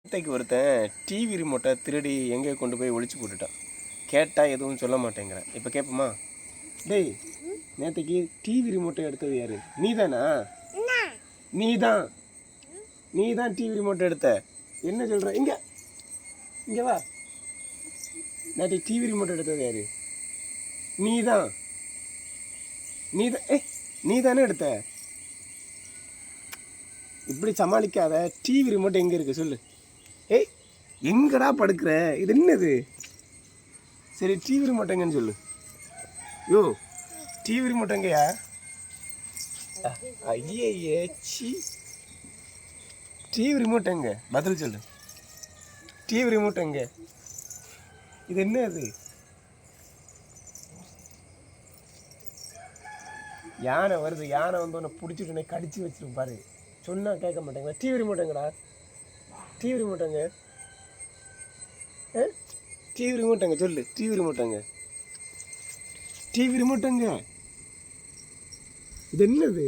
நேத்தைக்கு ஒருத்தன் டிவி ரிமோட்டை திருடி எங்கே கொண்டு போய் ஒழிச்சு போட்டுட்டான். கேட்டால் எதுவும் சொல்ல மாட்டேங்கிறேன். இப்போ கேட்போமா? டேய், நேத்தைக்கு டிவி ரிமோட்டை எடுத்தது யாரு? நீ தானா? நீ தான் டிவி ரிமோட்டை எடுத்த. என்ன சொல்கிற? இங்கே வா. நேற்றைக்கு டிவி ரிமோட்டை எடுத்தது யாரு? நீ தான் நீ தானே எடுத்த. இப்படி சமாளிக்காத. டிவி ரிமோட் எங்கே இருக்குது சொல்லு. ஏய், எங்கடா படுக்கிற? இது என்னது? சரி, டிவி ரிமோட் எங்கன்னு சொல்லு. யோ, டிவி ரிமோட் எங்கயா? ஐயே சி, டிவி ரிமோட் எங்க? பதில் சொல்லு. டிவி ரிமோட் எங்க? இது என்ன? அது யானை வருது. யானை வந்து உன்னை பிடிச்சிட்டு கடிச்சு வச்சிரும் பாரு. சொன்னா கேட்க மாட்டேங்க. டிவி ரிமோட் எங்கடா? டிவி ரிமோட் எங்க? டிவி ரிமோட் எங்க சொல்லு. டிவி ரிமோட் எங்க? டிவி ரிமோட் எங்க? இது என்னது?